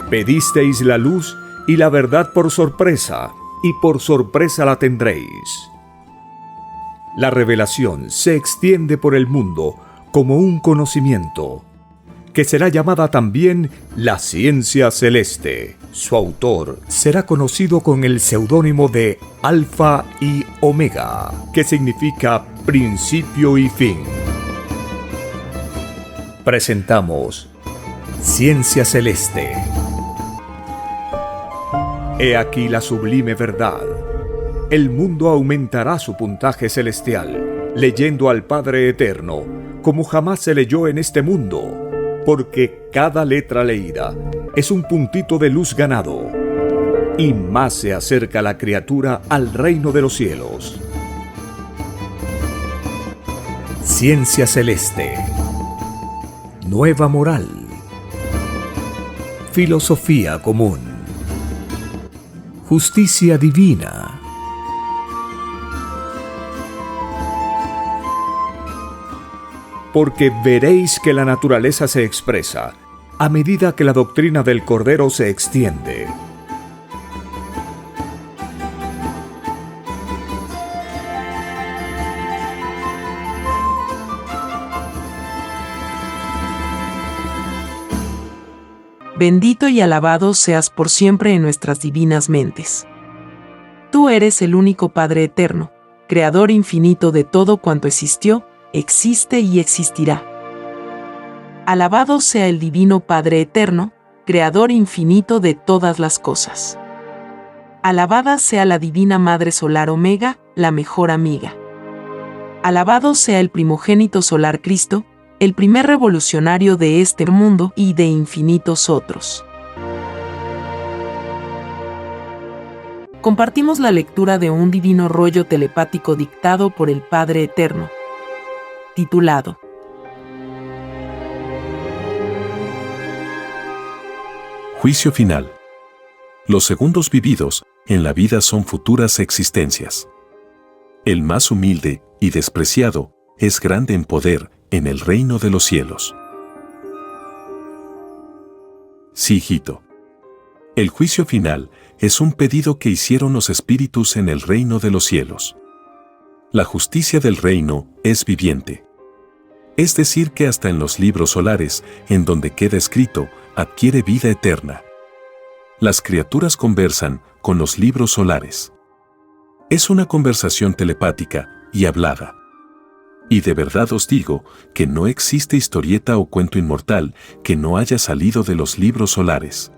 Pedisteis la luz y la verdad por sorpresa, y por sorpresa la tendréis. La revelación se extiende por el mundo como un conocimiento, que será llamada también la ciencia celeste. Su autor será conocido con el seudónimo de Alfa y Omega, que significa principio y fin. Presentamos Ciencia Celeste. He aquí la sublime verdad. El mundo aumentará su puntaje celestial, leyendo al Padre Eterno, como jamás se leyó en este mundo, porque cada letra leída es un puntito de luz ganado, y más se acerca la criatura al reino de los cielos. Ciencia Celeste. Nueva moral. Filosofía común. Justicia divina. Porque veréis que la naturaleza se expresa a medida que la doctrina del Cordero se extiende. Bendito y alabado seas por siempre en nuestras divinas mentes. Tú eres el único Padre eterno, Creador infinito de todo cuanto existió, existe y existirá. Alabado sea el divino Padre eterno, Creador infinito de todas las cosas. Alabada sea la divina Madre Solar Omega, la mejor amiga. Alabado sea el primogénito solar Cristo, el primer revolucionario de este mundo y de infinitos otros. Compartimos la lectura de un divino rollo telepático dictado por el Padre Eterno, titulado Juicio final. Los segundos vividos en la vida son futuras existencias. El más humilde y despreciado es grande en poder en el reino de los cielos. Sí, hijito. El juicio final es un pedido que hicieron los espíritus en el reino de los cielos. La justicia del reino es viviente. Es decir que hasta en los libros solares, en donde queda escrito, adquiere vida eterna. Las criaturas conversan con los libros solares. Es una conversación telepática y hablada. Y de verdad os digo que no existe historieta o cuento inmortal que no haya salido de los libros solares.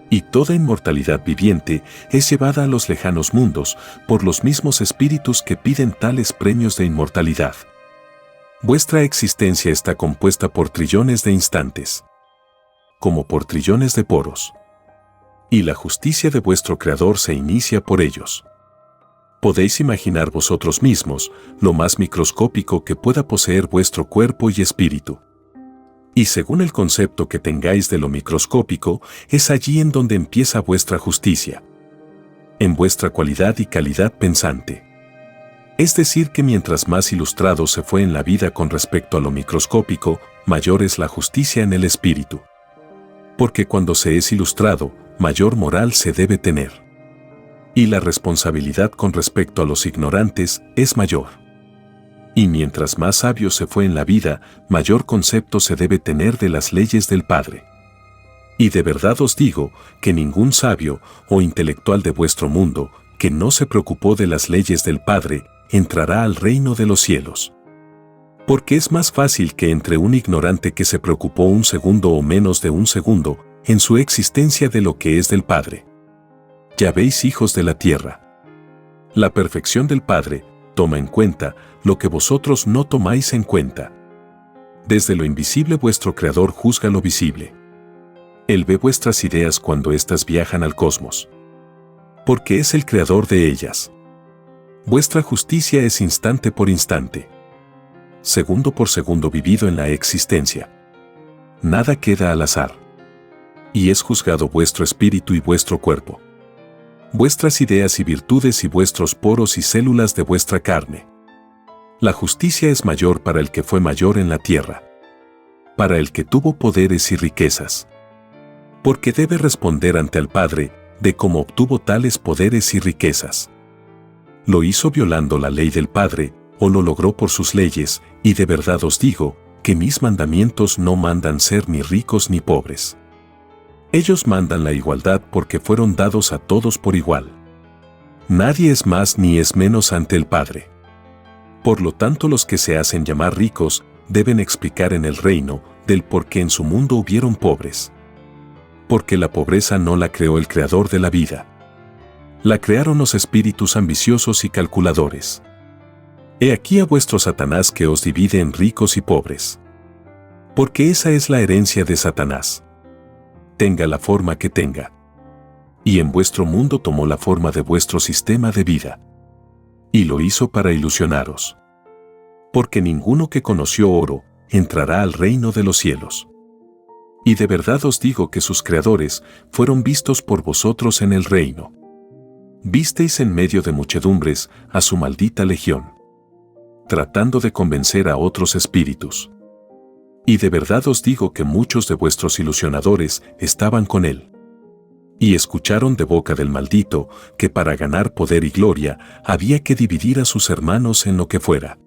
Y toda inmortalidad viviente es llevada a los lejanos mundos por los mismos espíritus que piden tales premios de inmortalidad. Vuestra existencia está compuesta por trillones de instantes, como por trillones de poros. Y la justicia de vuestro Creador se inicia por ellos. Podéis imaginar vosotros mismos lo más microscópico que pueda poseer vuestro cuerpo y espíritu. Y según el concepto que tengáis de lo microscópico, es allí en donde empieza vuestra justicia. En vuestra cualidad y calidad pensante. Es decir que mientras más ilustrado se fue en la vida con respecto a lo microscópico, mayor es la justicia en el espíritu. Porque cuando se es ilustrado, mayor moral se debe tener. Y la responsabilidad con respecto a los ignorantes es mayor. Y mientras más sabio se fue en la vida, mayor concepto se debe tener de las leyes del Padre. Y de verdad os digo que ningún sabio o intelectual de vuestro mundo que no se preocupó de las leyes del Padre entrará al reino de los cielos. Porque es más fácil que entre un ignorante que se preocupó un segundo o menos de un segundo en su existencia de lo que es del Padre. Ya veis, hijos de la tierra. La perfección del Padre toma en cuenta lo que vosotros no tomáis en cuenta. Desde lo invisible vuestro Creador juzga lo visible. Él ve vuestras ideas cuando éstas viajan al cosmos. Porque es el Creador de ellas. Vuestra justicia es instante por instante. Segundo por segundo vivido en la existencia. Nada queda al azar. Y es juzgado vuestro espíritu y vuestro cuerpo. Vuestras ideas y virtudes y vuestros poros y células de vuestra carne. La justicia es mayor para el que fue mayor en la tierra. Para el que tuvo poderes y riquezas. Porque debe responder ante el Padre de cómo obtuvo tales poderes y riquezas. ¿Lo hizo violando la ley del Padre, o lo logró por sus leyes? Y de verdad os digo, que mis mandamientos no mandan ser ni ricos ni pobres. Ellos mandan la igualdad porque fueron dados a todos por igual. Nadie es más ni es menos ante el Padre. Por lo tanto, los que se hacen llamar ricos deben explicar en el reino del por qué en su mundo hubieron pobres. Porque la pobreza no la creó el Creador de la vida. La crearon los espíritus ambiciosos y calculadores. He aquí a vuestro Satanás que os divide en ricos y pobres. Porque esa es la herencia de Satanás. Tenga la forma que tenga. Y en vuestro mundo tomó la forma de vuestro sistema de vida. Y lo hizo para ilusionaros. Porque ninguno que conoció oro entrará al reino de los cielos. Y de verdad os digo que sus creadores fueron vistos por vosotros en el reino. Visteis en medio de muchedumbres a su maldita legión, tratando de convencer a otros espíritus. Y de verdad os digo que muchos de vuestros ilusionadores estaban con él. Y escucharon de boca del maldito que para ganar poder y gloria había que dividir a sus hermanos en lo que fuera.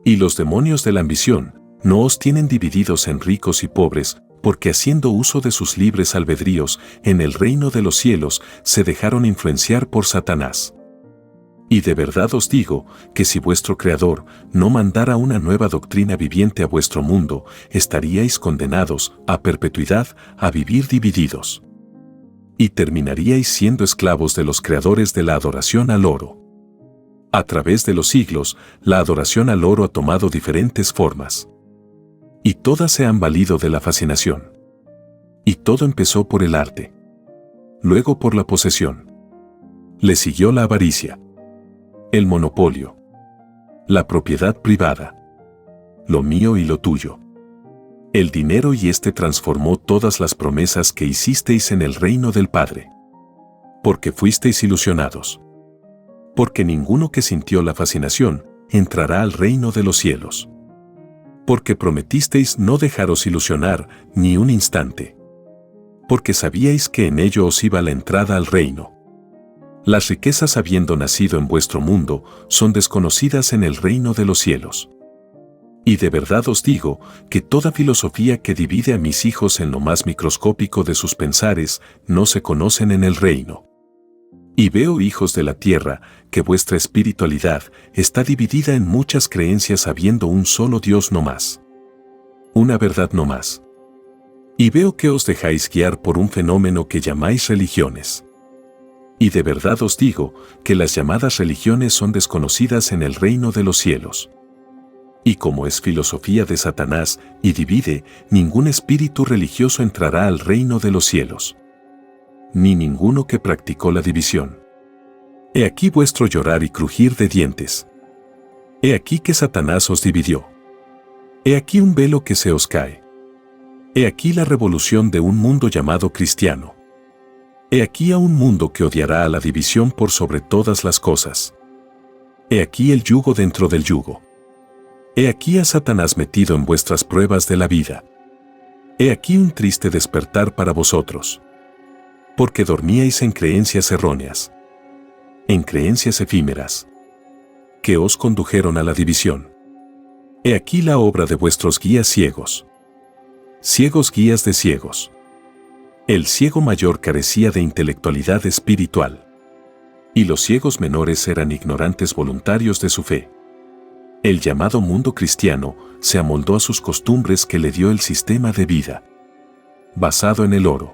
Y los demonios de la ambición no os tienen divididos en ricos y pobres, porque haciendo uso de sus libres albedríos en el reino de los cielos se dejaron influenciar por Satanás. Y de verdad os digo que si vuestro Creador no mandara una nueva doctrina viviente a vuestro mundo, estaríais condenados a perpetuidad a vivir divididos. Y terminaríais siendo esclavos de los creadores de la adoración al oro. A través de los siglos, la adoración al oro ha tomado diferentes formas. Y todas se han valido de la fascinación. Y todo empezó por el arte. Luego por la posesión. Le siguió la avaricia. El monopolio. La propiedad privada. Lo mío y lo tuyo. El dinero, y este transformó todas las promesas que hicisteis en el reino del Padre. Porque fuisteis ilusionados. Porque ninguno que sintió la fascinación entrará al reino de los cielos. Porque prometisteis no dejaros ilusionar ni un instante. Porque sabíais que en ello os iba la entrada al reino. Las riquezas, habiendo nacido en vuestro mundo, son desconocidas en el reino de los cielos. Y de verdad os digo que toda filosofía que divide a mis hijos en lo más microscópico de sus pensares no se conocen en el reino. Y veo, hijos de la tierra, que vuestra espiritualidad está dividida en muchas creencias habiendo un solo Dios no más. Una verdad no más. Y veo que os dejáis guiar por un fenómeno que llamáis religiones. Y de verdad os digo que las llamadas religiones son desconocidas en el reino de los cielos. Y como es filosofía de Satanás y divide, ningún espíritu religioso entrará al reino de los cielos. Ni ninguno que practicó la división. He aquí vuestro llorar y crujir de dientes. He aquí que Satanás os dividió. He aquí un velo que se os cae. He aquí la revolución de un mundo llamado cristiano. He aquí a un mundo que odiará a la división por sobre todas las cosas. He aquí el yugo dentro del yugo. He aquí a Satanás metido en vuestras pruebas de la vida. He aquí un triste despertar para vosotros. Porque dormíais en creencias erróneas. En creencias efímeras. Que os condujeron a la división. He aquí la obra de vuestros guías ciegos. Ciegos guías de ciegos. El ciego mayor carecía de intelectualidad espiritual. Y los ciegos menores eran ignorantes voluntarios de su fe. El llamado mundo cristiano se amoldó a sus costumbres que le dio el sistema de vida, basado en el oro.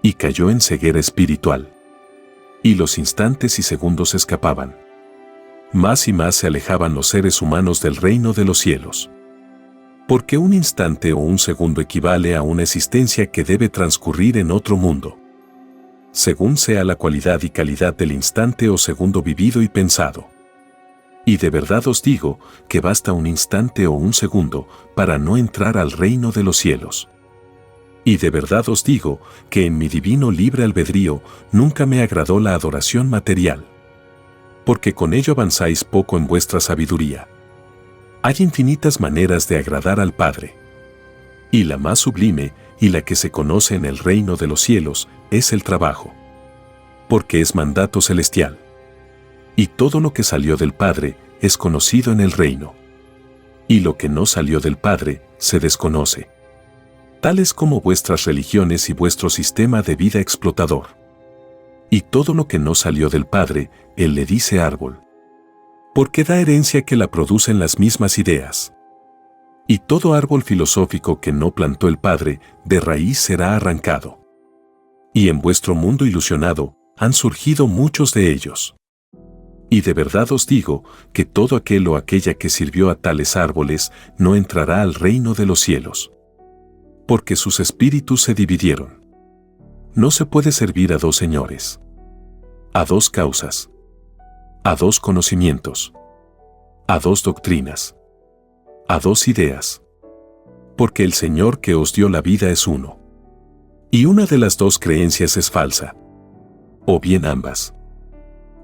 Y cayó en ceguera espiritual. Y los instantes y segundos escapaban. Más y más se alejaban los seres humanos del reino de los cielos. Porque un instante o un segundo equivale a una existencia que debe transcurrir en otro mundo. Según sea la cualidad y calidad del instante o segundo vivido y pensado. Y de verdad os digo que basta un instante o un segundo para no entrar al reino de los cielos. Y de verdad os digo que en mi divino libre albedrío nunca me agradó la adoración material. Porque con ello avanzáis poco en vuestra sabiduría. Hay infinitas maneras de agradar al Padre. Y la más sublime y la que se conoce en el reino de los cielos es el trabajo. Porque es mandato celestial. Y todo lo que salió del Padre es conocido en el reino. Y lo que no salió del Padre se desconoce. Tales como vuestras religiones y vuestro sistema de vida explotador. Y todo lo que no salió del Padre, Él le dice árbol. Porque da herencia que la producen las mismas ideas. Y todo árbol filosófico que no plantó el Padre, de raíz será arrancado. Y en vuestro mundo ilusionado, han surgido muchos de ellos. Y de verdad os digo, que todo aquel o aquella que sirvió a tales árboles, no entrará al reino de los cielos. Porque sus espíritus se dividieron. No se puede servir a dos señores. A dos causas. A dos conocimientos. A dos doctrinas. A dos ideas. Porque el Señor que os dio la vida es uno. Y una de las dos creencias es falsa. O bien ambas.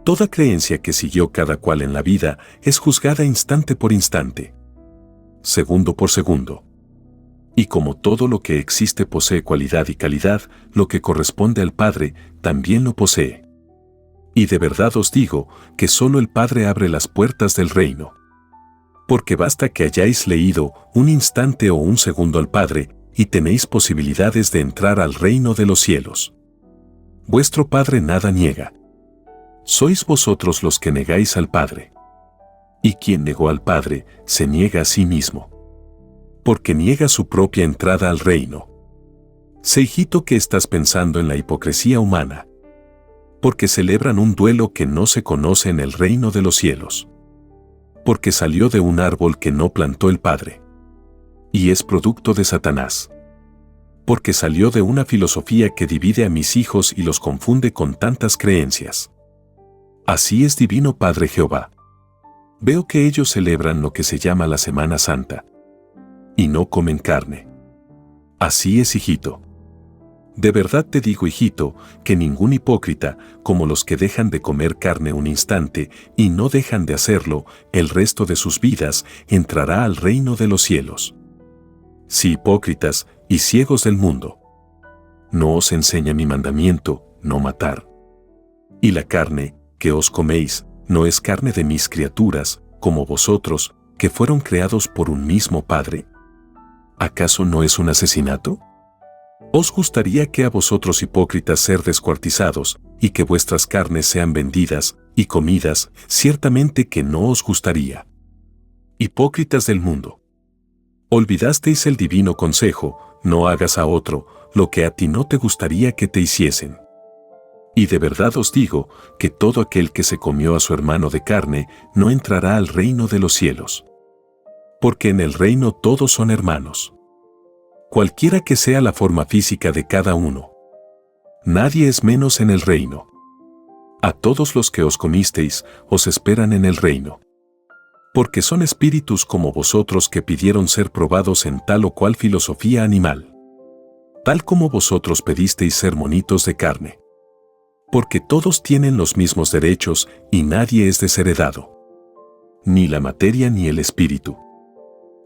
Toda creencia que siguió cada cual en la vida es juzgada instante por instante. Segundo por segundo. Y como todo lo que existe posee cualidad y calidad, lo que corresponde al Padre también lo posee. Y de verdad os digo que solo el Padre abre las puertas del reino. Porque basta que hayáis leído un instante o un segundo al Padre, y tenéis posibilidades de entrar al reino de los cielos. Vuestro Padre nada niega. Sois vosotros los que negáis al Padre. Y quien negó al Padre, se niega a sí mismo. Porque niega su propia entrada al reino. Sé, hijito, que estás pensando en la hipocresía humana. Porque celebran un duelo que no se conoce en el reino de los cielos. Porque salió de un árbol que no plantó el Padre. Y es producto de Satanás. Porque salió de una filosofía que divide a mis hijos y los confunde con tantas creencias. Así es, divino Padre Jehová. Veo que ellos celebran lo que se llama la Semana Santa. Y no comen carne. Así es, hijito. De verdad te digo, hijito, que ningún hipócrita, como los que dejan de comer carne un instante y no dejan de hacerlo el resto de sus vidas, entrará al reino de los cielos. Si hipócritas y ciegos del mundo, ¿no os enseña mi mandamiento, no matar? Y la carne que os coméis no es carne de mis criaturas, como vosotros, que fueron creados por un mismo Padre. ¿Acaso no es un asesinato? ¿Os gustaría que a vosotros hipócritas ser descuartizados y que vuestras carnes sean vendidas y comidas? Ciertamente que no os gustaría. Hipócritas del mundo. Olvidasteis el divino consejo, no hagas a otro lo que a ti no te gustaría que te hiciesen. Y de verdad os digo que todo aquel que se comió a su hermano de carne no entrará al reino de los cielos. Porque en el reino todos son hermanos. Cualquiera que sea la forma física de cada uno. Nadie es menos en el reino. A todos los que os comisteis, os esperan en el reino. Porque son espíritus como vosotros que pidieron ser probados en tal o cual filosofía animal. Tal como vosotros pedisteis ser monitos de carne. Porque todos tienen los mismos derechos y nadie es desheredado. Ni la materia ni el espíritu.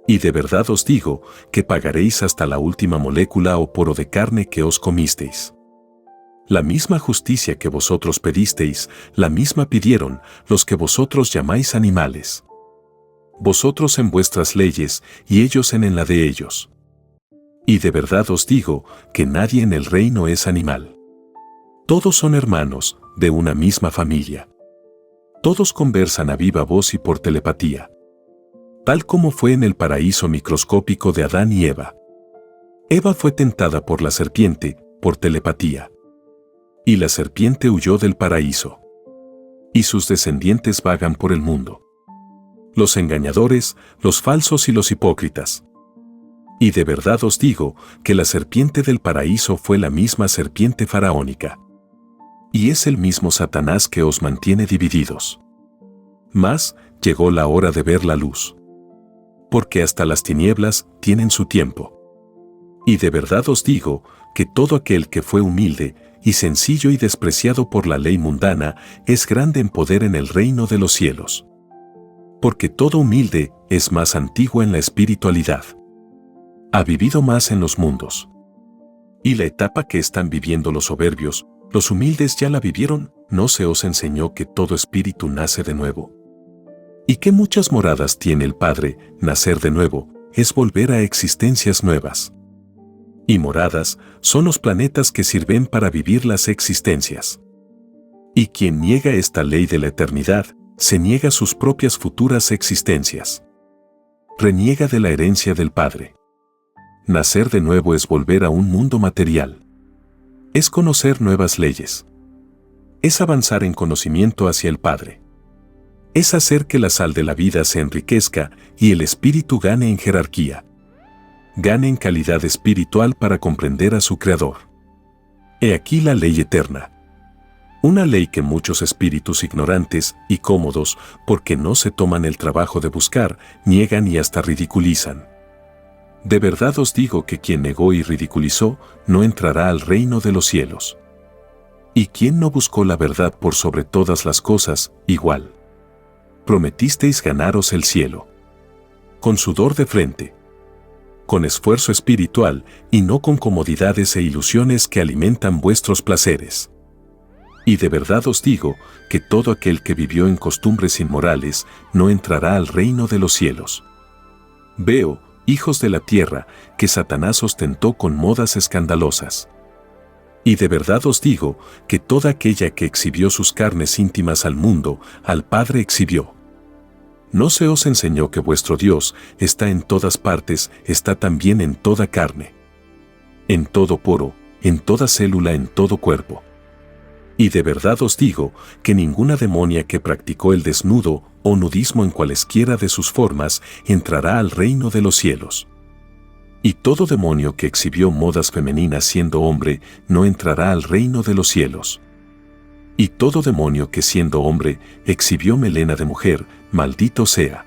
Y de verdad os digo que pagaréis hasta la última molécula o poro de carne que os comisteis. La misma justicia que vosotros pedisteis, la misma pidieron los que vosotros llamáis animales. Vosotros en vuestras leyes y ellos en la de ellos. Y de verdad os digo que nadie en el reino es animal. Todos son hermanos de una misma familia. Todos conversan a viva voz y por telepatía. Tal como fue en el paraíso microscópico de Adán y Eva. Eva fue tentada por la serpiente, por telepatía. Y la serpiente huyó del paraíso. Y sus descendientes vagan por el mundo. Los engañadores, los falsos y los hipócritas. Y de verdad os digo que la serpiente del paraíso fue la misma serpiente faraónica. Y es el mismo Satanás que os mantiene divididos. Mas llegó la hora de ver la luz. Porque hasta las tinieblas tienen su tiempo. Y de verdad os digo que todo aquel que fue humilde y sencillo y despreciado por la ley mundana es grande en poder en el reino de los cielos. Porque todo humilde es más antiguo en la espiritualidad. Ha vivido más en los mundos. Y la etapa que están viviendo los soberbios, los humildes ya la vivieron, ¿no se os enseñó que todo espíritu nace de nuevo? Y que muchas moradas tiene el Padre, nacer de nuevo, es volver a existencias nuevas. Y moradas son los planetas que sirven para vivir las existencias. Y quien niega esta ley de la eternidad, se niega sus propias futuras existencias. Reniega de la herencia del Padre. Nacer de nuevo es volver a un mundo material. Es conocer nuevas leyes. Es avanzar en conocimiento hacia el Padre. Es hacer que la sal de la vida se enriquezca y el espíritu gane en jerarquía. Gane en calidad espiritual para comprender a su Creador. He aquí la ley eterna. Una ley que muchos espíritus ignorantes y cómodos, porque no se toman el trabajo de buscar, niegan y hasta ridiculizan. De verdad os digo que quien negó y ridiculizó, no entrará al reino de los cielos. Y quien no buscó la verdad por sobre todas las cosas, igual. Prometisteis ganaros el cielo. Con sudor de frente. Con esfuerzo espiritual y no con comodidades e ilusiones que alimentan vuestros placeres. Y de verdad os digo que todo aquel que vivió en costumbres inmorales no entrará al reino de los cielos. Veo, hijos de la tierra, que Satanás os tentó con modas escandalosas. Y de verdad os digo que toda aquella que exhibió sus carnes íntimas al mundo, al Padre exhibió. ¿No se os enseñó que vuestro Dios está en todas partes, está también en toda carne? En todo poro, en toda célula, en todo cuerpo. Y de verdad os digo que ninguna demonia que practicó el desnudo o nudismo en cualesquiera de sus formas entrará al reino de los cielos. Y todo demonio que exhibió modas femeninas siendo hombre no entrará al reino de los cielos. Y todo demonio que siendo hombre exhibió melena de mujer, maldito sea.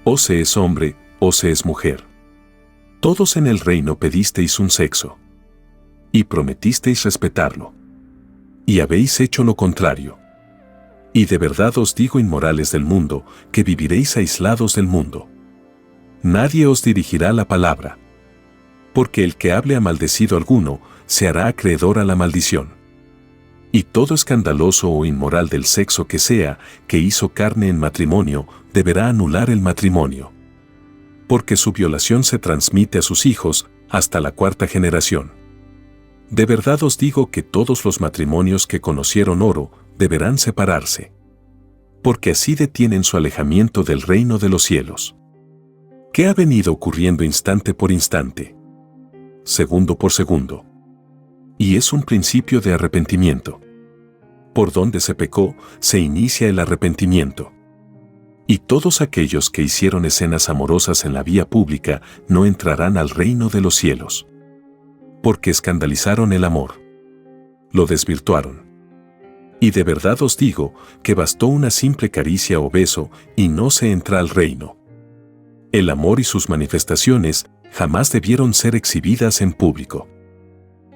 O se es hombre, o se es mujer. Todos en el reino pedisteis un sexo. Y prometisteis respetarlo. Y habéis hecho lo contrario. Y de verdad os digo, inmorales del mundo, que viviréis aislados del mundo. Nadie os dirigirá la palabra. Porque el que hable a maldecido alguno, se hará acreedor a la maldición. Y todo escandaloso o inmoral del sexo que sea, que hizo carne en matrimonio, deberá anular el matrimonio. Porque su violación se transmite a sus hijos, hasta la 4ª generación. De verdad os digo que todos los matrimonios que conocieron oro deberán separarse. Porque así detienen su alejamiento del reino de los cielos. ¿Qué ha venido ocurriendo instante por instante? Segundo por segundo. Y es un principio de arrepentimiento. Por donde se pecó, se inicia el arrepentimiento. Y todos aquellos que hicieron escenas amorosas en la vía pública no entrarán al reino de los cielos. Porque escandalizaron el amor. Lo desvirtuaron. Y de verdad os digo que bastó una simple caricia o beso y no se entra al reino. El amor y sus manifestaciones jamás debieron ser exhibidas en público.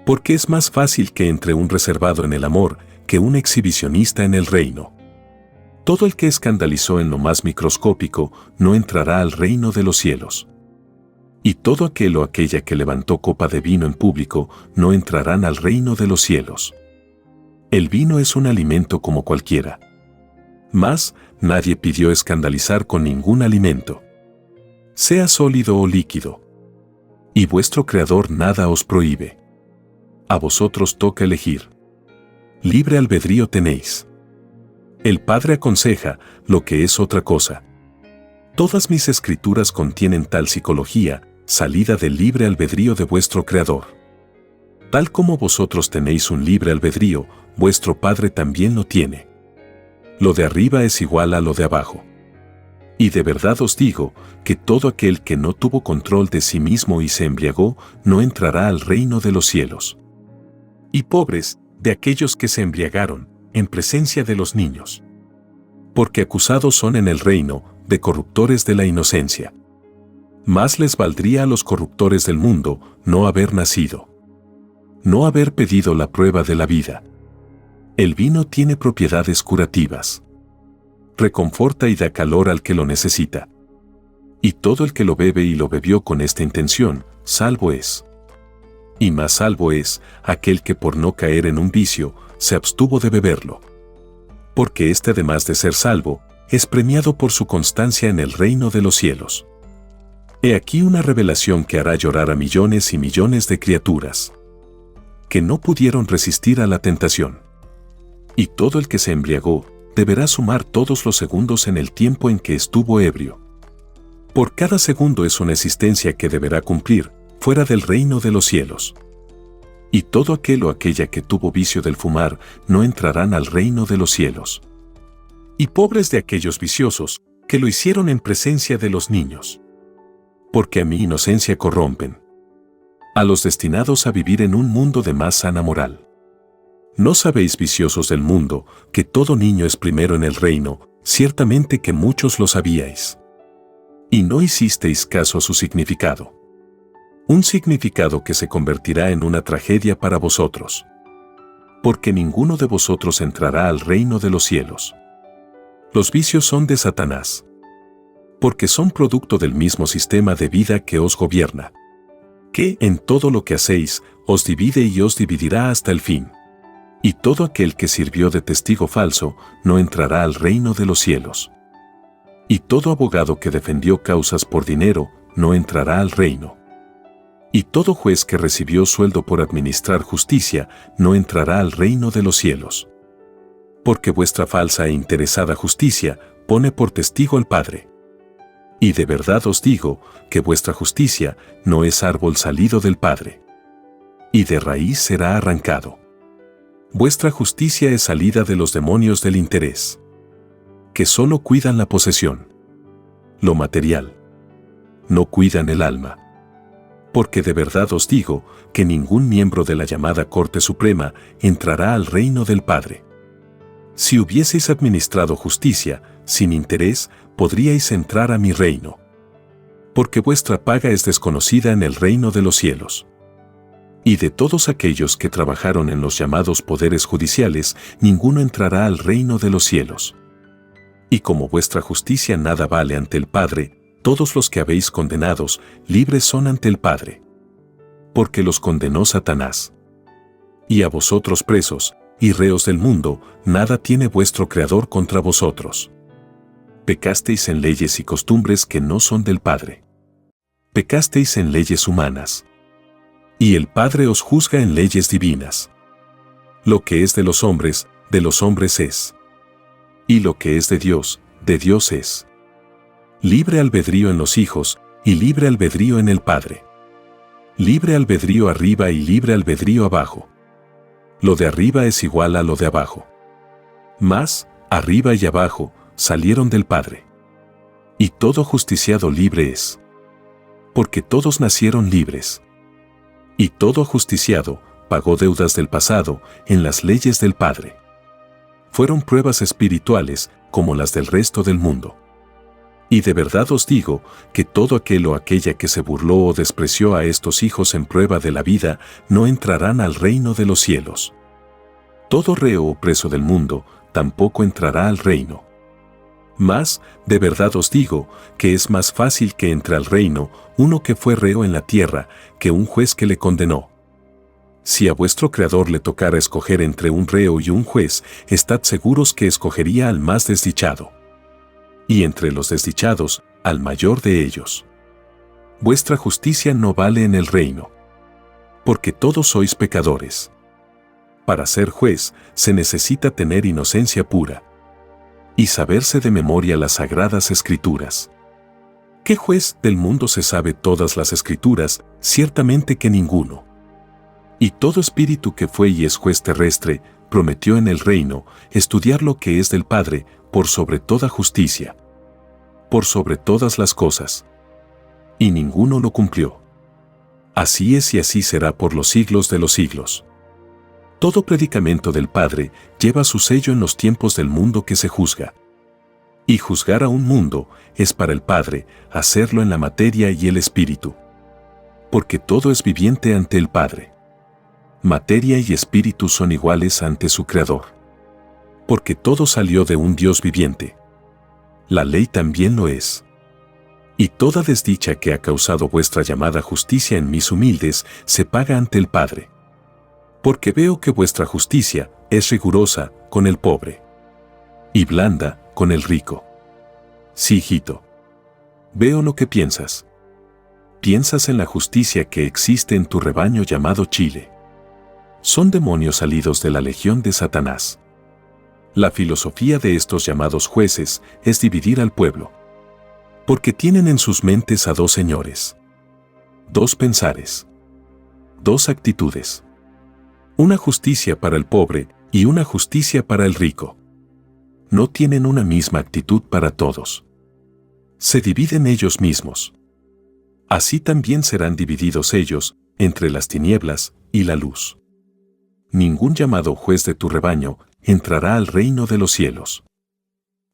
Porque es más fácil que entre un reservado en el amor que un exhibicionista en el reino. Todo el que escandalizó en lo más microscópico no entrará al reino de los cielos. Y todo aquel o aquella que levantó copa de vino en público no entrarán al reino de los cielos. El vino es un alimento como cualquiera. Mas, nadie pidió escandalizar con ningún alimento. Sea sólido o líquido. Y vuestro Creador nada os prohíbe. A vosotros toca elegir. Libre albedrío tenéis. El Padre aconseja lo que es otra cosa. Todas mis escrituras contienen tal psicología, salida del libre albedrío de vuestro Creador. Tal como vosotros tenéis un libre albedrío, vuestro Padre también lo tiene. Lo de arriba es igual a lo de abajo. Y de verdad os digo que todo aquel que no tuvo control de sí mismo y se embriagó, no entrará al reino de los cielos. Y pobres de aquellos que se embriagaron en presencia de los niños. Porque acusados son en el reino de corruptores de la inocencia. Más les valdría a los corruptores del mundo no haber nacido. No haber pedido la prueba de la vida. El vino tiene propiedades curativas. Reconforta y da calor al que lo necesita. Y todo el que lo bebe y lo bebió con esta intención, salvo es. Y más salvo es aquel que por no caer en un vicio, se abstuvo de beberlo. Porque éste, además de ser salvo, es premiado por su constancia en el reino de los cielos. He aquí una revelación que hará llorar a millones y millones de criaturas, que no pudieron resistir a la tentación. Y todo el que se embriagó, deberá sumar todos los segundos en el tiempo en que estuvo ebrio. Por cada segundo es una existencia que deberá cumplir, fuera del reino de los cielos. Y todo aquel o aquella que tuvo vicio del fumar, no entrarán al reino de los cielos. Y pobres de aquellos viciosos, que lo hicieron en presencia de los niños. Porque a mi inocencia corrompen. A los destinados a vivir en un mundo de más sana moral. ¿No sabéis, viciosos del mundo, que todo niño es primero en el reino? Ciertamente que muchos lo sabíais. Y no hicisteis caso a su significado. Un significado que se convertirá en una tragedia para vosotros. Porque ninguno de vosotros entrará al reino de los cielos. Los vicios son de Satanás. Porque son producto del mismo sistema de vida que os gobierna. Que en todo lo que hacéis, os divide y os dividirá hasta el fin. Y todo aquel que sirvió de testigo falso, no entrará al reino de los cielos. Y todo abogado que defendió causas por dinero, no entrará al reino. Y todo juez que recibió sueldo por administrar justicia, no entrará al reino de los cielos. Porque vuestra falsa e interesada justicia pone por testigo al Padre. Y de verdad os digo que vuestra justicia no es árbol salido del Padre. Y de raíz será arrancado. Vuestra justicia es salida de los demonios del interés, que solo cuidan la posesión, lo material. No cuidan el alma. Porque de verdad os digo que ningún miembro de la llamada Corte Suprema entrará al reino del Padre. Si hubieseis administrado justicia, sin interés, podríais entrar a mi reino. Porque vuestra paga es desconocida en el reino de los cielos. Y de todos aquellos que trabajaron en los llamados poderes judiciales, ninguno entrará al reino de los cielos. Y como vuestra justicia nada vale ante el Padre, todos los que habéis condenados, libres son ante el Padre. Porque los condenó Satanás. Y a vosotros presos, y reos del mundo, nada tiene vuestro Creador contra vosotros. Pecasteis en leyes y costumbres que no son del Padre. Pecasteis en leyes humanas. Y el Padre os juzga en leyes divinas. Lo que es de los hombres es. Y lo que es de Dios es. Libre albedrío en los hijos, y libre albedrío en el Padre. Libre albedrío arriba y libre albedrío abajo. Lo de arriba es igual a lo de abajo. Mas, arriba y abajo, salieron del Padre. Y todo justiciado libre es. Porque todos nacieron libres. Y todo justiciado pagó deudas del pasado en las leyes del Padre. Fueron pruebas espirituales como las del resto del mundo. Y de verdad os digo que todo aquel o aquella que se burló o despreció a estos hijos en prueba de la vida, no entrarán al reino de los cielos. Todo reo o preso del mundo tampoco entrará al reino. Mas, de verdad os digo que es más fácil que entre al reino uno que fue reo en la tierra que un juez que le condenó. Si a vuestro Creador le tocara escoger entre un reo y un juez, estad seguros que escogería al más desdichado. Y entre los desdichados, al mayor de ellos. Vuestra justicia no vale en el reino. Porque todos sois pecadores. Para ser juez, se necesita tener inocencia pura. Y saberse de memoria las sagradas escrituras. ¿Qué juez del mundo se sabe todas las escrituras? Ciertamente que ninguno. Y todo espíritu que fue y es juez terrestre, prometió en el reino estudiar lo que es del Padre, por sobre toda justicia. Por sobre todas las cosas. Y ninguno lo cumplió. Así es y así será por los siglos de los siglos. Todo predicamento del Padre lleva su sello en los tiempos del mundo que se juzga. Y juzgar a un mundo es para el Padre hacerlo en la materia y el espíritu. Porque todo es viviente ante el Padre. Materia y espíritu son iguales ante su Creador. Porque todo salió de un Dios viviente. La ley también lo es. Y toda desdicha que ha causado vuestra llamada justicia en mis humildes se paga ante el Padre. Porque veo que vuestra justicia es rigurosa con el pobre y blanda con el rico. Sí, hijito. Veo lo que piensas. Piensas en la justicia que existe en tu rebaño llamado Chile. Son demonios salidos de la legión de Satanás. La filosofía de estos llamados jueces es dividir al pueblo. Porque tienen en sus mentes a dos señores, dos pensares, dos actitudes. Una justicia para el pobre y una justicia para el rico. No tienen una misma actitud para todos. Se dividen ellos mismos. Así también serán divididos ellos entre las tinieblas y la luz. Ningún llamado juez de tu rebaño entrará al reino de los cielos.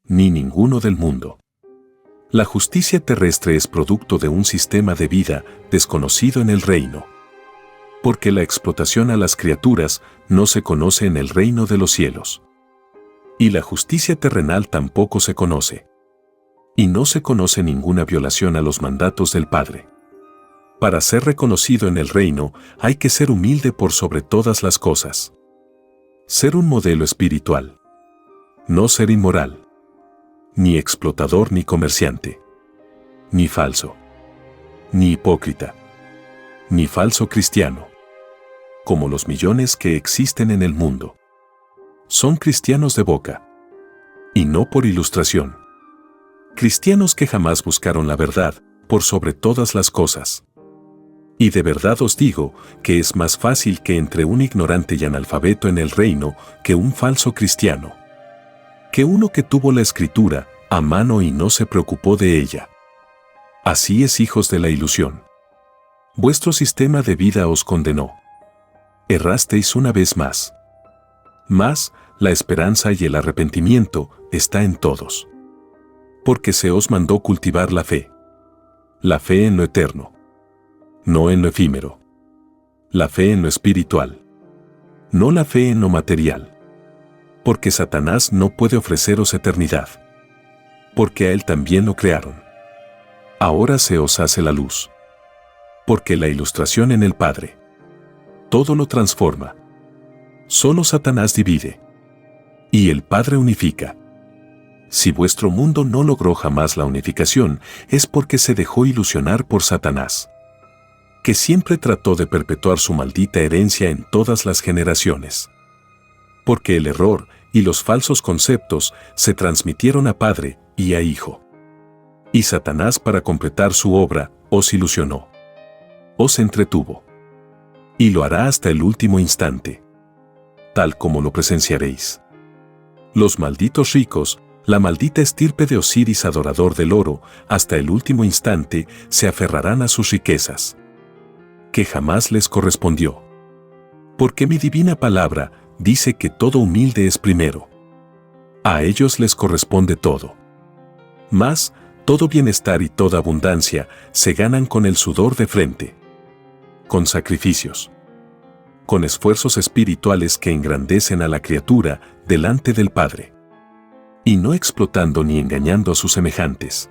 Ni ninguno del mundo. La justicia terrestre es producto de un sistema de vida desconocido en el reino. Porque la explotación a las criaturas no se conoce en el reino de los cielos. Y la justicia terrenal tampoco se conoce. Y no se conoce ninguna violación a los mandatos del Padre. Para ser reconocido en el reino hay que ser humilde por sobre todas las cosas. Ser un modelo espiritual. No ser inmoral. Ni explotador ni comerciante. Ni falso. Ni hipócrita. Ni falso cristiano. Como los millones que existen en el mundo. Son cristianos de boca. Y no por ilustración. Cristianos que jamás buscaron la verdad por sobre todas las cosas. Y de verdad os digo que es más fácil que entre un ignorante y analfabeto en el reino que un falso cristiano. Que uno que tuvo la escritura a mano y no se preocupó de ella. Así es, hijos de la ilusión. Vuestro sistema de vida os condenó. Errasteis una vez más. Mas, la esperanza y el arrepentimiento está en todos. Porque se os mandó cultivar la fe. La fe en lo eterno. No en lo efímero. La fe en lo espiritual. No la fe en lo material. Porque Satanás no puede ofreceros eternidad. Porque a él también lo crearon. Ahora se os hace la luz. Porque la ilustración en el Padre todo lo transforma. Solo Satanás divide. Y el Padre unifica. Si vuestro mundo no logró jamás la unificación, es porque se dejó ilusionar por Satanás, que siempre trató de perpetuar su maldita herencia en todas las generaciones. Porque el error y los falsos conceptos se transmitieron a Padre y a Hijo. Y Satanás, para completar su obra, os ilusionó. Os entretuvo. Y lo hará hasta el último instante. Tal como lo presenciaréis. Los malditos ricos, la maldita estirpe de Osiris adorador del oro, hasta el último instante se aferrarán a sus riquezas, que jamás les correspondió. Porque mi divina palabra dice que todo humilde es primero. A ellos les corresponde todo. Mas, todo bienestar y toda abundancia se ganan con el sudor de frente, con sacrificios, con esfuerzos espirituales que engrandecen a la criatura delante del Padre, y no explotando ni engañando a sus semejantes.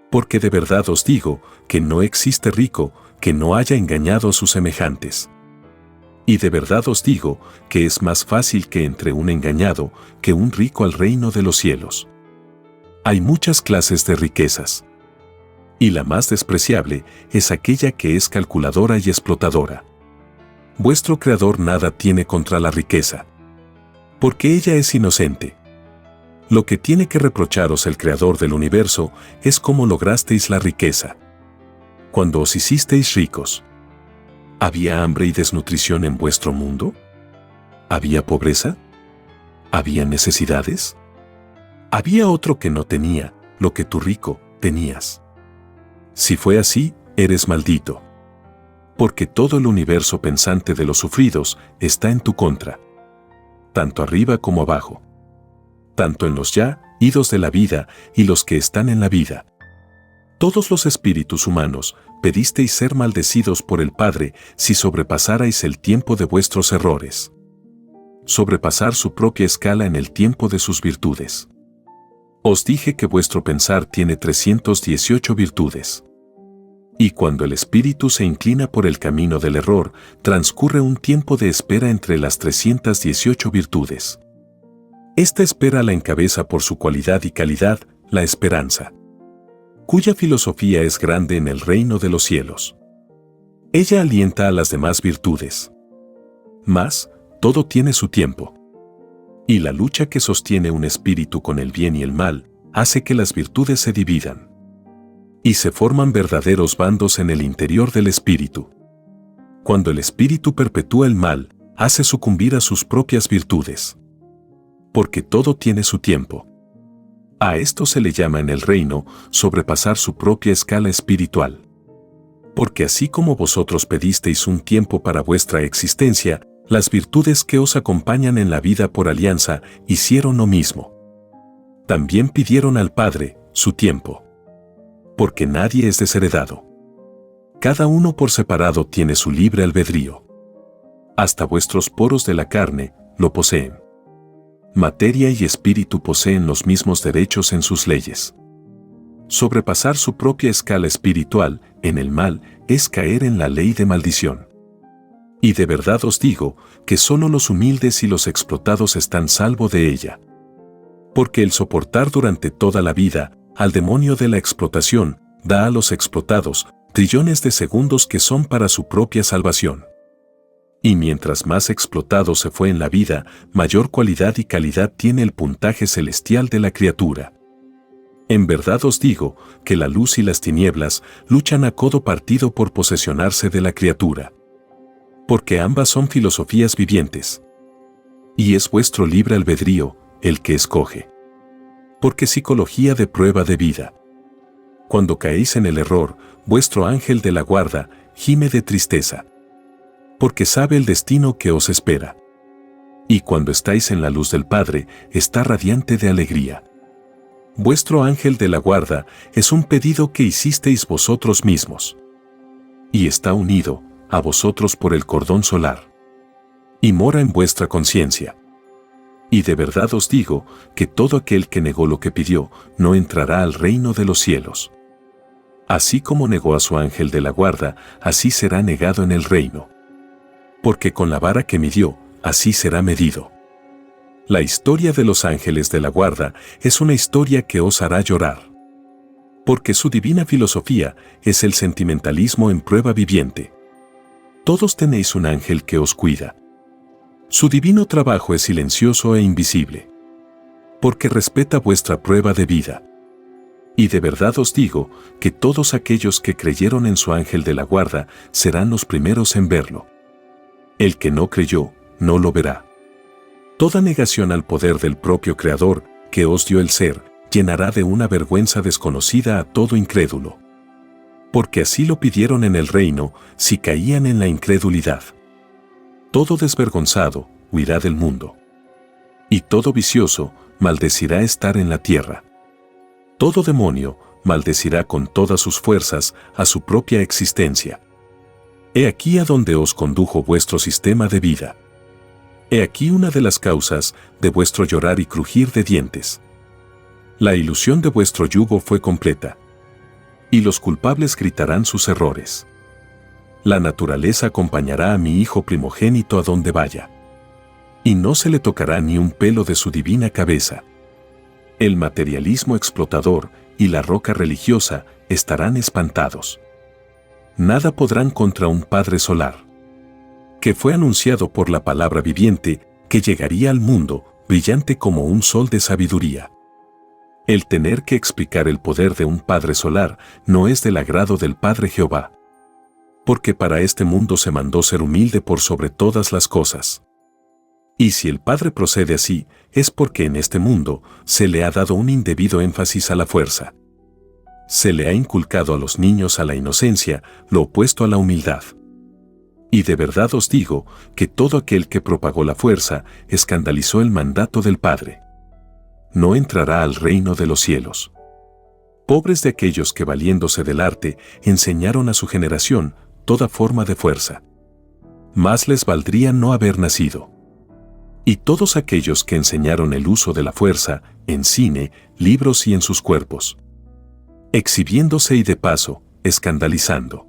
Porque de verdad os digo que no existe rico que no haya engañado a sus semejantes. Y de verdad os digo que es más fácil que entre un engañado que un rico al reino de los cielos. Hay muchas clases de riquezas. Y la más despreciable es aquella que es calculadora y explotadora. Vuestro Creador nada tiene contra la riqueza, porque ella es inocente. Lo que tiene que reprocharos el Creador del universo es cómo lograsteis la riqueza. Cuando os hicisteis ricos, ¿había hambre y desnutrición en vuestro mundo? ¿Había pobreza? ¿Había necesidades? ¿Había otro que no tenía lo que tú rico tenías? Si fue así, eres maldito. Porque todo el universo pensante de los sufridos está en tu contra. Tanto arriba como abajo. Tanto en los ya idos de la vida y los que están en la vida. Todos los espíritus humanos pedisteis ser maldecidos por el Padre si sobrepasarais el tiempo de vuestros errores. Sobrepasar su propia escala en el tiempo de sus virtudes. Os dije que vuestro pensar tiene 318 virtudes. Y cuando el espíritu se inclina por el camino del error, transcurre un tiempo de espera entre las 318 virtudes. Esta espera la encabeza por su cualidad y calidad, la esperanza, cuya filosofía es grande en el reino de los cielos. Ella alienta a las demás virtudes. Mas, todo tiene su tiempo. Y la lucha que sostiene un espíritu con el bien y el mal, hace que las virtudes se dividan. Y se forman verdaderos bandos en el interior del espíritu. Cuando el espíritu perpetúa el mal, hace sucumbir a sus propias virtudes. Porque todo tiene su tiempo. A esto se le llama en el reino sobrepasar su propia escala espiritual. Porque así como vosotros pedisteis un tiempo para vuestra existencia, las virtudes que os acompañan en la vida por alianza hicieron lo mismo. También pidieron al Padre su tiempo. Porque nadie es desheredado. Cada uno por separado tiene su libre albedrío. Hasta vuestros poros de la carne lo poseen. Materia y espíritu poseen los mismos derechos en sus leyes. Sobrepasar su propia escala espiritual en el mal es caer en la ley de maldición. Y de verdad os digo que solo los humildes y los explotados están salvo de ella. Porque el soportar durante toda la vida al demonio de la explotación da a los explotados trillones de segundos que son para su propia salvación. Y mientras más explotado se fue en la vida, mayor cualidad y calidad tiene el puntaje celestial de la criatura. En verdad os digo que la luz y las tinieblas luchan a codo partido por posesionarse de la criatura. Porque ambas son filosofías vivientes. Y es vuestro libre albedrío el que escoge. Porque psicología de prueba de vida. Cuando caéis en el error, vuestro ángel de la guarda gime de tristeza. Porque sabe el destino que os espera. Y cuando estáis en la luz del Padre, está radiante de alegría. Vuestro ángel de la guarda es un pedido que hicisteis vosotros mismos. Y está unido a vosotros por el cordón solar. Y mora en vuestra conciencia. Y de verdad os digo que todo aquel que negó lo que pidió no entrará al reino de los cielos. Así como negó a su ángel de la guarda, así será negado en el reino. Porque con la vara que midió, así será medido. La historia de los ángeles de la guarda es una historia que os hará llorar. Porque su divina filosofía es el sentimentalismo en prueba viviente. Todos tenéis un ángel que os cuida. Su divino trabajo es silencioso e invisible. Porque respeta vuestra prueba de vida. Y de verdad os digo que todos aquellos que creyeron en su ángel de la guarda serán los primeros en verlo. El que no creyó, no lo verá. Toda negación al poder del propio Creador, que os dio el ser, llenará de una vergüenza desconocida a todo incrédulo. Porque así lo pidieron en el reino, si caían en la incredulidad. Todo desvergonzado huirá del mundo. Y todo vicioso maldecirá estar en la tierra. Todo demonio maldecirá con todas sus fuerzas a su propia existencia. He aquí a donde os condujo vuestro sistema de vida. He aquí una de las causas de vuestro llorar y crujir de dientes. La ilusión de vuestro yugo fue completa. Y los culpables gritarán sus errores. La naturaleza acompañará a mi hijo primogénito a donde vaya. Y no se le tocará ni un pelo de su divina cabeza. El materialismo explotador y la roca religiosa estarán espantados. Nada podrán contra un Padre solar. Que fue anunciado por la palabra viviente que llegaría al mundo, brillante como un sol de sabiduría. El tener que explicar el poder de un Padre solar no es del agrado del Padre Jehová. Porque para este mundo se mandó ser humilde por sobre todas las cosas. Y si el Padre procede así, es porque en este mundo se le ha dado un indebido énfasis a la fuerza. Se le ha inculcado a los niños a la inocencia, lo opuesto a la humildad. Y de verdad os digo que todo aquel que propagó la fuerza escandalizó el mandato del Padre. No entrará al reino de los cielos. Pobres de aquellos que valiéndose del arte enseñaron a su generación toda forma de fuerza. Más les valdría no haber nacido. Y todos aquellos que enseñaron el uso de la fuerza, en cine, libros y en sus cuerpos. Exhibiéndose y de paso, escandalizando.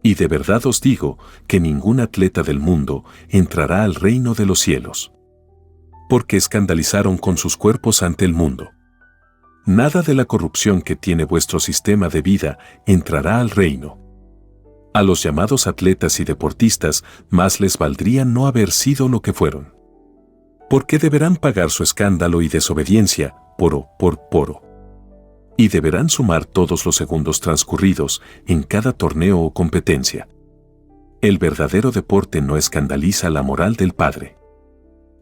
Y de verdad os digo que ningún atleta del mundo entrará al reino de los cielos. Porque escandalizaron con sus cuerpos ante el mundo. Nada de la corrupción que tiene vuestro sistema de vida entrará al reino. A los llamados atletas y deportistas más les valdría no haber sido lo que fueron. Porque deberán pagar su escándalo y desobediencia, poro por poro. Y deberán sumar todos los segundos transcurridos en cada torneo o competencia. El verdadero deporte no escandaliza la moral del Padre.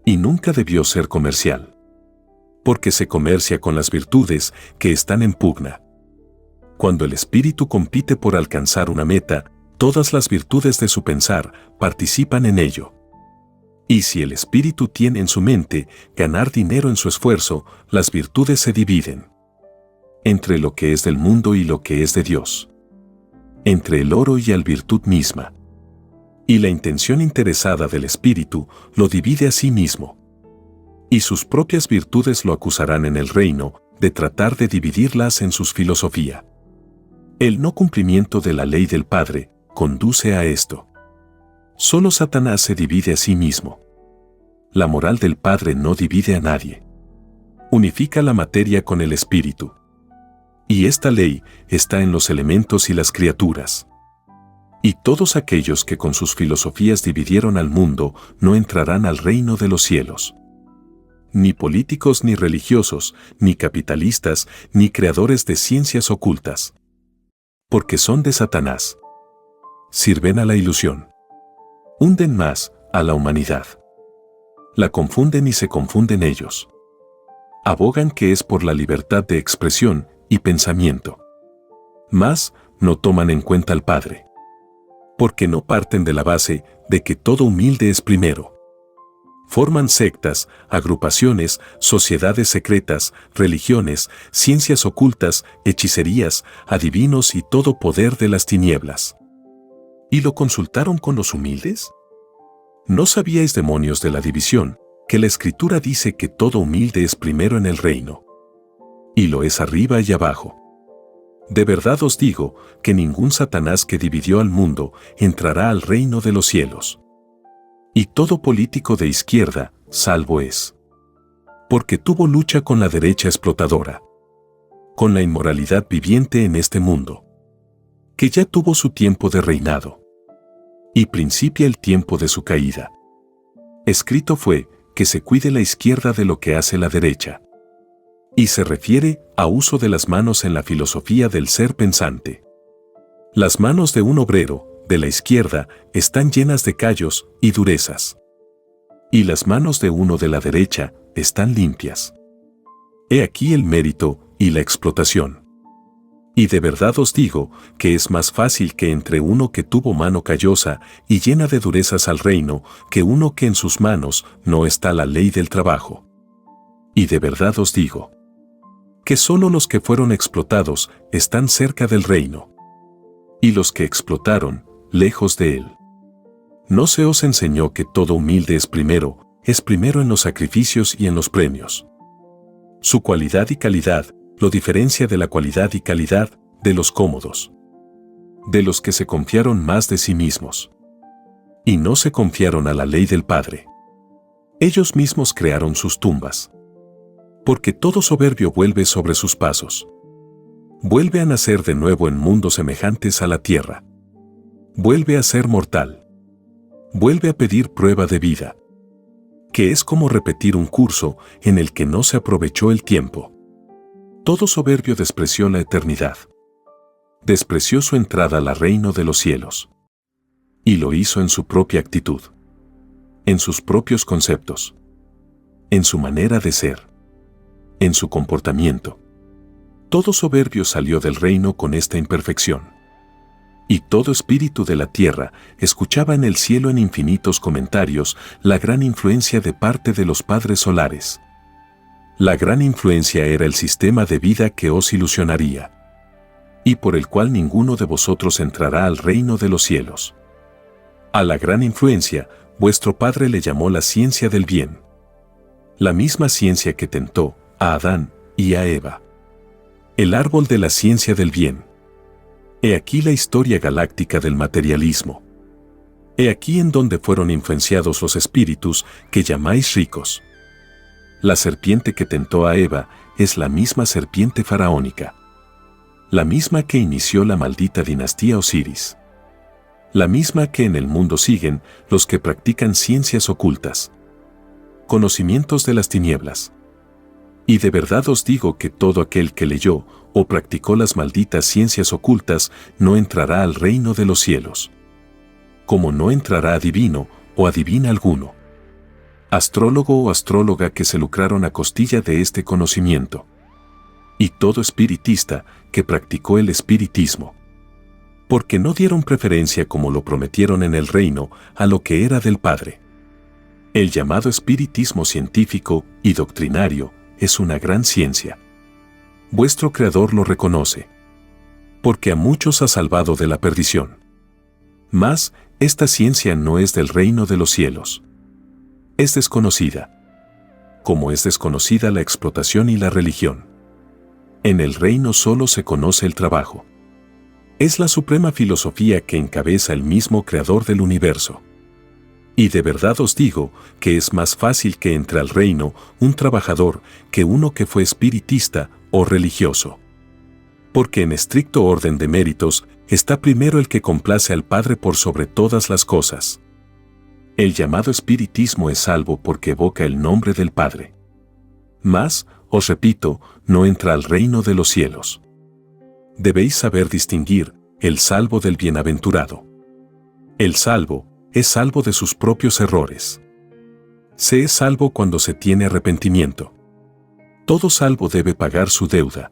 Y nunca debió ser comercial. Porque se comercia con las virtudes que están en pugna. Cuando el espíritu compite por alcanzar una meta, todas las virtudes de su pensar participan en ello. Y si el espíritu tiene en su mente ganar dinero en su esfuerzo, las virtudes se dividen. Entre lo que es del mundo y lo que es de Dios. Entre el oro y la virtud misma. Y la intención interesada del espíritu lo divide a sí mismo. Y sus propias virtudes lo acusarán en el reino de tratar de dividirlas en sus filosofía. El no cumplimiento de la ley del Padre conduce a esto. Solo Satanás se divide a sí mismo. La moral del Padre no divide a nadie. Unifica la materia con el espíritu. Y esta ley está en los elementos y las criaturas. Y todos aquellos que con sus filosofías dividieron al mundo no entrarán al reino de los cielos. Ni políticos ni religiosos, ni capitalistas, ni creadores de ciencias ocultas. Porque son de Satanás. Sirven a la ilusión. Hunden más a la humanidad. La confunden y se confunden ellos. Abogan que es por la libertad de expresión y pensamiento. Mas no toman en cuenta al Padre. Porque no parten de la base de que todo humilde es primero. Forman sectas, agrupaciones, sociedades secretas, religiones, ciencias ocultas, hechicerías, adivinos y todo poder de las tinieblas. ¿Y lo consultaron con los humildes? ¿No sabíais, demonios de la división, que la Escritura dice que todo humilde es primero en el reino? Y lo es arriba y abajo. De verdad os digo que ningún Satanás que dividió al mundo entrará al reino de los cielos. Y todo político de izquierda, salvo es. Porque tuvo lucha con la derecha explotadora. Con la inmoralidad viviente en este mundo. Que ya tuvo su tiempo de reinado. Y principia el tiempo de su caída. Escrito fue que se cuide la izquierda de lo que hace la derecha. Y se refiere a uso de las manos en la filosofía del ser pensante. Las manos de un obrero, de la izquierda, están llenas de callos y durezas. Y las manos de uno de la derecha están limpias. He aquí el mérito y la explotación. Y de verdad os digo que es más fácil que entre uno que tuvo mano callosa y llena de durezas al reino, que uno que en sus manos no está la ley del trabajo. Y de verdad os digo que solo los que fueron explotados están cerca del reino. Y los que explotaron, lejos de él. ¿No se os enseñó que todo humilde es primero en los sacrificios y en los premios? Su cualidad y calidad lo diferencia de la cualidad y calidad de los cómodos. De los que se confiaron más de sí mismos. Y no se confiaron a la ley del Padre. Ellos mismos crearon sus tumbas. Porque todo soberbio vuelve sobre sus pasos. Vuelve a nacer de nuevo en mundos semejantes a la tierra. Vuelve a ser mortal. Vuelve a pedir prueba de vida. Que es como repetir un curso en el que no se aprovechó el tiempo. Todo soberbio despreció la eternidad. Despreció su entrada al reino de los cielos. Y lo hizo en su propia actitud. En sus propios conceptos. En su manera de ser. En su comportamiento. Todo soberbio salió del reino con esta imperfección. Y todo espíritu de la tierra escuchaba en el cielo en infinitos comentarios la gran influencia de parte de los padres solares. La gran influencia era el sistema de vida que os ilusionaría. Y por el cual ninguno de vosotros entrará al reino de los cielos. A la gran influencia vuestro padre le llamó la ciencia del bien. La misma ciencia que tentó a Adán y a Eva. El árbol de la ciencia del bien. He aquí la historia galáctica del materialismo. He aquí en donde fueron influenciados los espíritus que llamáis ricos. La serpiente que tentó a Eva es la misma serpiente faraónica. La misma que inició la maldita dinastía Osiris. La misma que en el mundo siguen los que practican ciencias ocultas. Conocimientos de las tinieblas. Y de verdad os digo que todo aquel que leyó o practicó las malditas ciencias ocultas no entrará al reino de los cielos. Como no entrará adivino o adivina alguno. Astrólogo o astróloga que se lucraron a costilla de este conocimiento. Y todo espiritista que practicó el espiritismo. Porque no dieron preferencia como lo prometieron en el reino a lo que era del Padre. El llamado espiritismo científico y doctrinario es una gran ciencia. Vuestro Creador lo reconoce. Porque a muchos ha salvado de la perdición. Mas, esta ciencia no es del reino de los cielos. Es desconocida. Como es desconocida la explotación y la religión. En el reino solo se conoce el trabajo. Es la suprema filosofía que encabeza el mismo Creador del universo. Y de verdad os digo que es más fácil que entre al reino un trabajador que uno que fue espiritista o religioso. Porque en estricto orden de méritos está primero el que complace al Padre por sobre todas las cosas. El llamado espiritismo es salvo porque evoca el nombre del Padre. Mas, os repito, no entra al reino de los cielos. Debéis saber distinguir el salvo del bienaventurado. El salvo es salvo de sus propios errores. Se es salvo cuando se tiene arrepentimiento. Todo salvo debe pagar su deuda.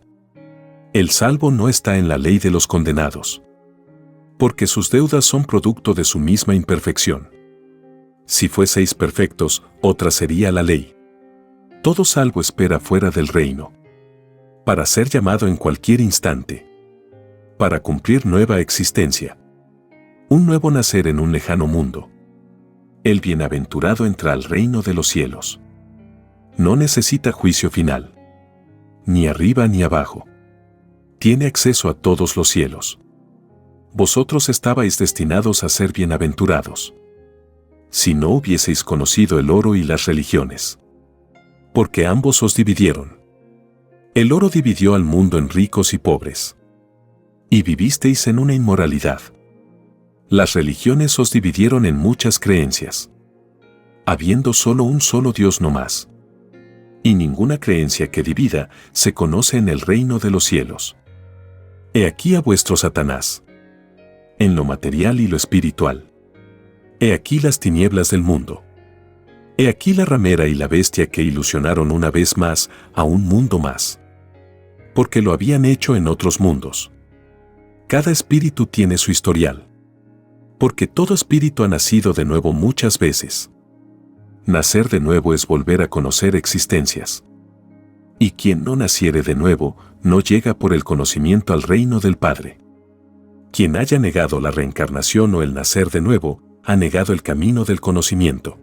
El salvo no está en la ley de los condenados. Porque sus deudas son producto de su misma imperfección. Si fueseis perfectos, otra sería la ley. Todo salvo espera fuera del reino. Para ser llamado en cualquier instante. Para cumplir nueva existencia. Un nuevo nacer en un lejano mundo. El bienaventurado entra al reino de los cielos. No necesita juicio final. Ni arriba ni abajo. Tiene acceso a todos los cielos. Vosotros estabais destinados a ser bienaventurados. Si no hubieseis conocido el oro y las religiones. Porque ambos os dividieron. El oro dividió al mundo en ricos y pobres. Y vivisteis en una inmoralidad. Las religiones os dividieron en muchas creencias. Habiendo solo un solo Dios no más. Y ninguna creencia que divida se conoce en el reino de los cielos. He aquí a vuestro Satanás. En lo material y lo espiritual. He aquí las tinieblas del mundo. He aquí la ramera y la bestia que ilusionaron una vez más a un mundo más. Porque lo habían hecho en otros mundos. Cada espíritu tiene su historial. Porque todo espíritu ha nacido de nuevo muchas veces. Nacer de nuevo es volver a conocer existencias. Y quien no naciere de nuevo, no llega por el conocimiento al reino del Padre. Quien haya negado la reencarnación o el nacer de nuevo, ha negado el camino del conocimiento.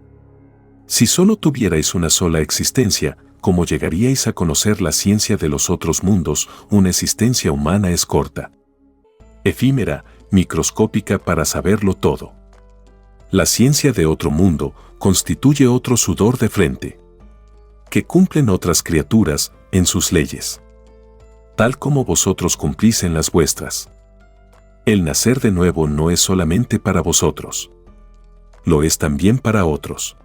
Si solo tuvierais una sola existencia, ¿cómo llegaríais a conocer la ciencia de los otros mundos? Una existencia humana es corta, efímera, microscópica para saberlo todo. La ciencia de otro mundo constituye otro sudor de frente, que cumplen otras criaturas en sus leyes, tal como vosotros cumplís en las vuestras. El nacer de nuevo no es solamente para vosotros, lo es también para otros.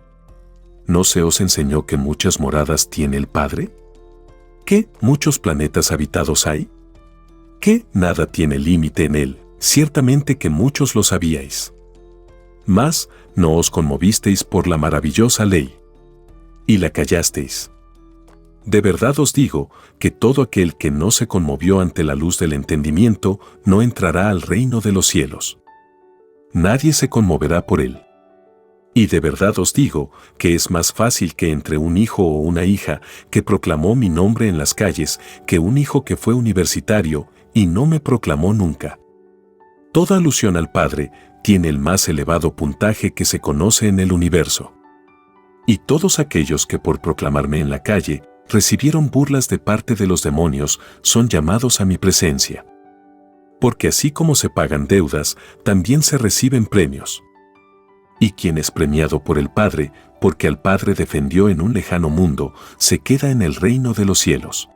¿No se os enseñó que muchas moradas tiene el Padre? ¿Qué muchos planetas habitados hay? ¿Qué nada tiene límite en él? Ciertamente que muchos lo sabíais. Mas no os conmovisteis por la maravillosa ley. Y la callasteis. De verdad os digo que todo aquel que no se conmovió ante la luz del entendimiento no entrará al reino de los cielos. Nadie se conmoverá por él. Y de verdad os digo que es más fácil que entre un hijo o una hija que proclamó mi nombre en las calles que un hijo que fue universitario y no me proclamó nunca. Toda alusión al Padre tiene el más elevado puntaje que se conoce en el universo. Y todos aquellos que por proclamarme en la calle recibieron burlas de parte de los demonios son llamados a mi presencia. Porque así como se pagan deudas, también se reciben premios. Y quien es premiado por el Padre, porque al Padre defendió en un lejano mundo, se queda en el reino de los cielos.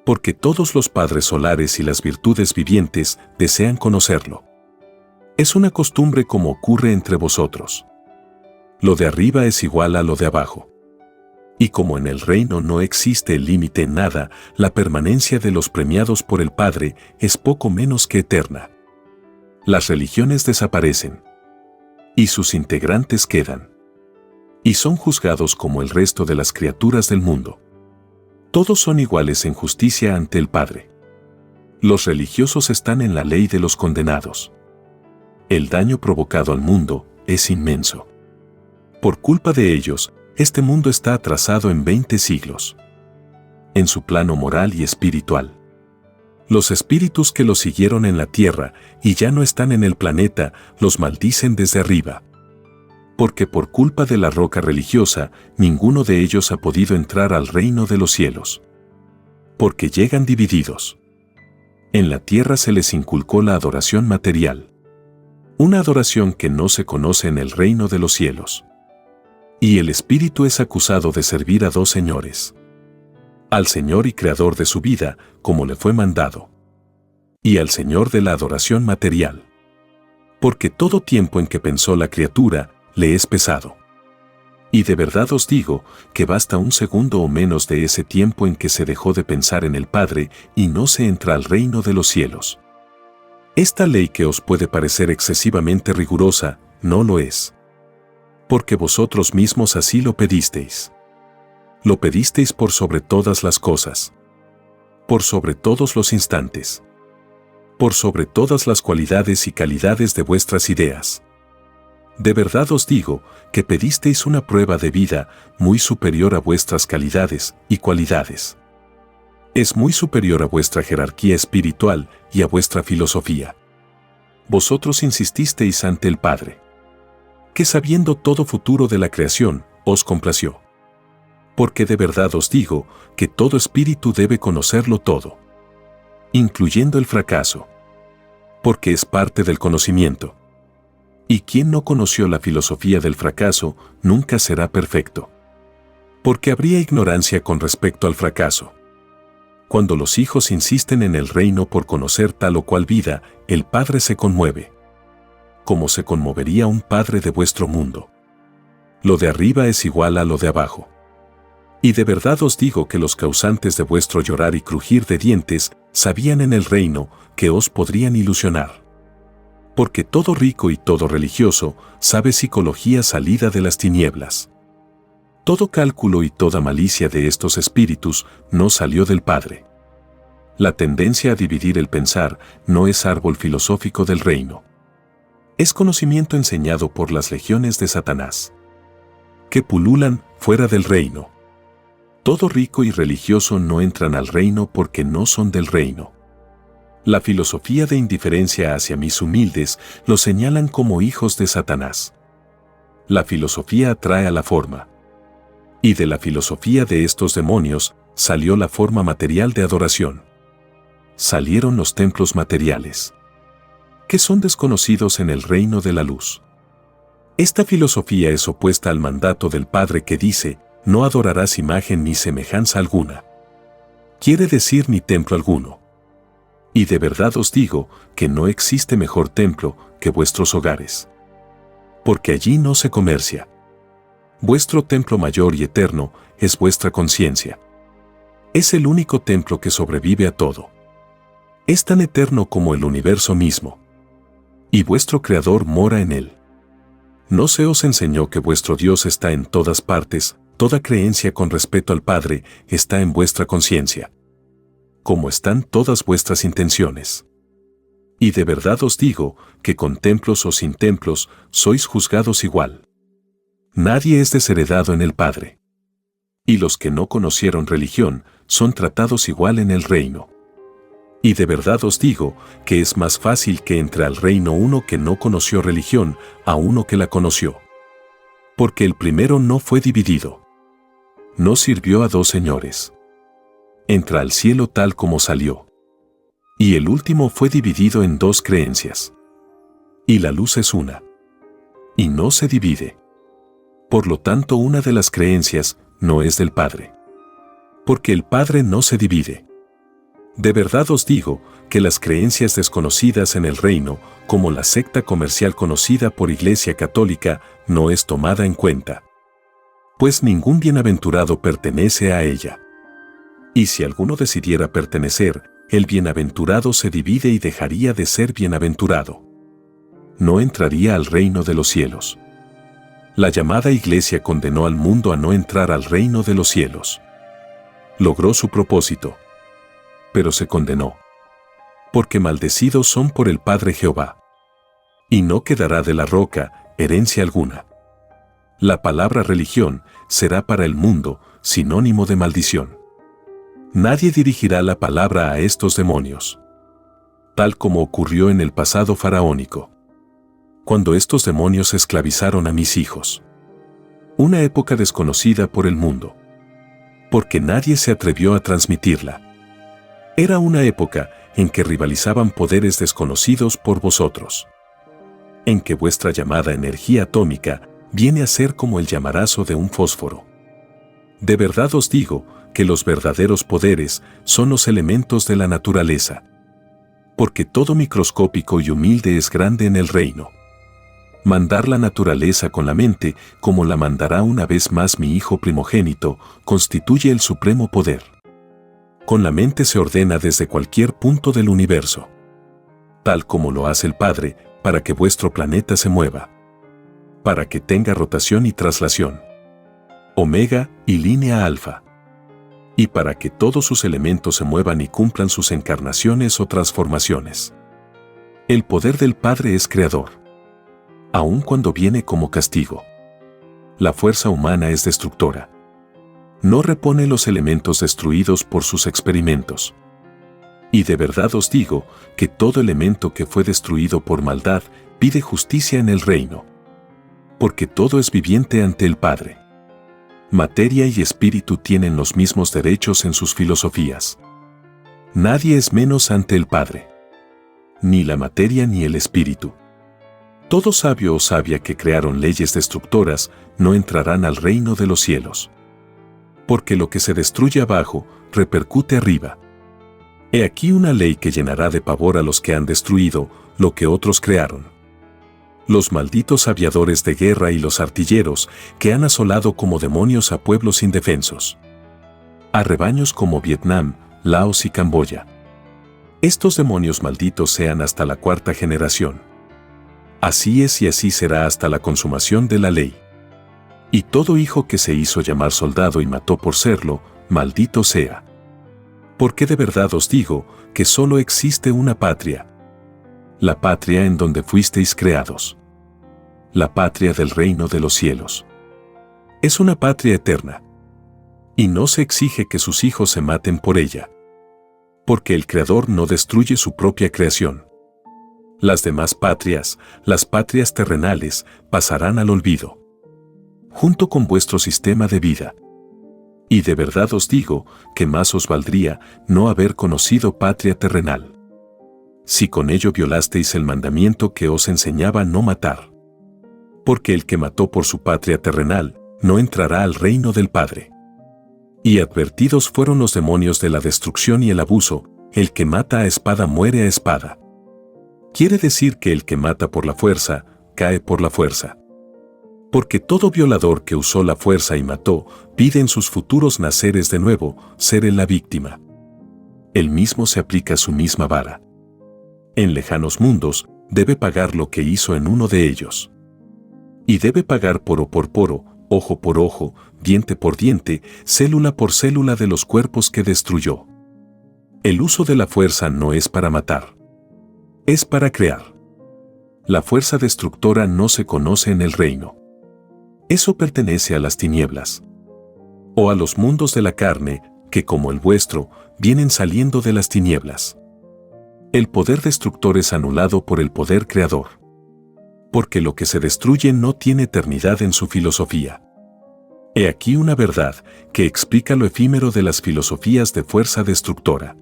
Porque todos los padres solares y las virtudes vivientes desean conocerlo. Es una costumbre como ocurre entre vosotros. Lo de arriba es igual a lo de abajo. Y como en el reino no existe el límite en nada, la permanencia de los premiados por el Padre es poco menos que eterna. Las religiones desaparecen. Y sus integrantes quedan. Y son juzgados como el resto de las criaturas del mundo. Todos son iguales en justicia ante el Padre. Los religiosos están en la ley de los condenados. El daño provocado al mundo es inmenso. Por culpa de ellos, este mundo está atrasado en 20 siglos. En su plano moral y espiritual. Los espíritus que los siguieron en la tierra y ya no están en el planeta, los maldicen desde arriba. Porque por culpa de la roca religiosa, ninguno de ellos ha podido entrar al reino de los cielos. Porque llegan divididos. En la tierra se les inculcó la adoración material. Una adoración que no se conoce en el reino de los cielos. Y el espíritu es acusado de servir a dos señores. Al Señor y Creador de su vida, como le fue mandado. Y al Señor de la adoración material. Porque todo tiempo en que pensó la criatura, le es pesado. Y de verdad os digo, que basta un segundo o menos de ese tiempo en que se dejó de pensar en el Padre, y no se entra al reino de los cielos. Esta ley que os puede parecer excesivamente rigurosa, no lo es. Porque vosotros mismos así lo pedisteis. Lo pedisteis por sobre todas las cosas. Por sobre todos los instantes. Por sobre todas las cualidades y calidades de vuestras ideas. De verdad os digo, que pedisteis una prueba de vida muy superior a vuestras calidades y cualidades. Es muy superior a vuestra jerarquía espiritual y a vuestra filosofía. Vosotros insististeis ante el Padre, que sabiendo todo futuro de la creación, os complació. Porque de verdad os digo, que todo espíritu debe conocerlo todo, incluyendo el fracaso. Porque es parte del conocimiento. Y quien no conoció la filosofía del fracaso, nunca será perfecto. Porque habría ignorancia con respecto al fracaso. Cuando los hijos insisten en el reino por conocer tal o cual vida, el Padre se conmueve. Como se conmovería un padre de vuestro mundo. Lo de arriba es igual a lo de abajo. Y de verdad os digo que los causantes de vuestro llorar y crujir de dientes sabían en el reino que os podrían ilusionar. Porque todo rico y todo religioso sabe psicología salida de las tinieblas. Todo cálculo y toda malicia de estos espíritus no salió del Padre. La tendencia a dividir el pensar no es árbol filosófico del reino. Es conocimiento enseñado por las legiones de Satanás, que pululan fuera del reino. Todo rico y religioso no entran al reino porque no son del reino. La filosofía de indiferencia hacia mis humildes los señalan como hijos de Satanás. La filosofía atrae a la forma. Y de la filosofía de estos demonios salió la forma material de adoración. Salieron los templos materiales, que son desconocidos en el reino de la luz. Esta filosofía es opuesta al mandato del Padre que dice, no adorarás imagen ni semejanza alguna. Quiere decir ni templo alguno. Y de verdad os digo que no existe mejor templo que vuestros hogares. Porque allí no se comercia. Vuestro templo mayor y eterno es vuestra conciencia. Es el único templo que sobrevive a todo. Es tan eterno como el universo mismo. Y vuestro Creador mora en él. ¿No se os enseñó que vuestro Dios está en todas partes? Toda creencia con respecto al Padre está en vuestra conciencia. Como están todas vuestras intenciones. Y de verdad os digo que con templos o sin templos sois juzgados igual. Nadie es desheredado en el Padre. Y los que no conocieron religión son tratados igual en el reino. Y de verdad os digo que es más fácil que entre al reino uno que no conoció religión a uno que la conoció. Porque el primero no fue dividido. No sirvió a dos señores. Entra al cielo tal como salió. Y el último fue dividido en dos creencias. Y la luz es una. Y no se divide. Por lo tanto, una de las creencias no es del Padre. Porque el Padre no se divide. De verdad os digo que las creencias desconocidas en el reino, como la secta comercial conocida por Iglesia Católica, no es tomada en cuenta. Pues ningún bienaventurado pertenece a ella. Y si alguno decidiera pertenecer, el bienaventurado se divide y dejaría de ser bienaventurado. No entraría al reino de los cielos. La llamada Iglesia condenó al mundo a no entrar al reino de los cielos. Logró su propósito. Pero se condenó. Porque maldecidos son por el Padre Jehová. Y no quedará de la roca herencia alguna. La palabra religión será para el mundo sinónimo de maldición. Nadie dirigirá la palabra a estos demonios. Tal como ocurrió en el pasado faraónico. Cuando estos demonios esclavizaron a mis hijos. Una época desconocida por el mundo. Porque nadie se atrevió a transmitirla. Era una época en que rivalizaban poderes desconocidos por vosotros. En que vuestra llamada energía atómica viene a ser como el llamarazo de un fósforo. De verdad os digo que los verdaderos poderes son los elementos de la naturaleza. Porque todo microscópico y humilde es grande en el reino. Mandar la naturaleza con la mente, como la mandará una vez más mi hijo primogénito, constituye el supremo poder. Con la mente se ordena desde cualquier punto del universo. Tal como lo hace el Padre, para que vuestro planeta se mueva. Para que tenga rotación y traslación. Omega y línea alfa. Y para que todos sus elementos se muevan y cumplan sus encarnaciones o transformaciones. El poder del Padre es creador. Aun cuando viene como castigo. La fuerza humana es destructora. No repone los elementos destruidos por sus experimentos. Y de verdad os digo que todo elemento que fue destruido por maldad pide justicia en el reino. Porque todo es viviente ante el Padre. Materia y espíritu tienen los mismos derechos en sus filosofías. Nadie es menos ante el Padre. Ni la materia ni el espíritu. Todo sabio o sabia que crearon leyes destructoras no entrarán al reino de los cielos. Porque lo que se destruye abajo, repercute arriba. He aquí una ley que llenará de pavor a los que han destruido lo que otros crearon. Los malditos aviadores de guerra y los artilleros que han asolado como demonios a pueblos indefensos. A rebaños como Vietnam, Laos y Camboya. Estos demonios malditos sean hasta la cuarta generación. Así es y así será hasta la consumación de la ley. Y todo hijo que se hizo llamar soldado y mató por serlo, maldito sea. Porque de verdad os digo que solo existe una patria. La patria en donde fuisteis creados. La patria del reino de los cielos. Es una patria eterna. Y no se exige que sus hijos se maten por ella. Porque el Creador no destruye su propia creación. Las demás patrias, las patrias terrenales, pasarán al olvido. Junto con vuestro sistema de vida. Y de verdad os digo que más os valdría no haber conocido patria terrenal. Si con ello violasteis el mandamiento que os enseñaba no matar. Porque el que mató por su patria terrenal no entrará al reino del Padre. Y advertidos fueron los demonios de la destrucción y el abuso, el que mata a espada muere a espada. Quiere decir que el que mata por la fuerza, cae por la fuerza. Porque todo violador que usó la fuerza y mató, pide en sus futuros naceres de nuevo, ser él la víctima. Él mismo se aplica su misma vara. En lejanos mundos, debe pagar lo que hizo en uno de ellos. Y debe pagar poro por poro, ojo por ojo, diente por diente, célula por célula de los cuerpos que destruyó. El uso de la fuerza no es para matar. Es para crear. La fuerza destructora no se conoce en el reino. Eso pertenece a las tinieblas. O a los mundos de la carne, que como el vuestro, vienen saliendo de las tinieblas. El poder destructor es anulado por el poder creador. Porque lo que se destruye no tiene eternidad en su filosofía. He aquí una verdad que explica lo efímero de las filosofías de fuerza destructora.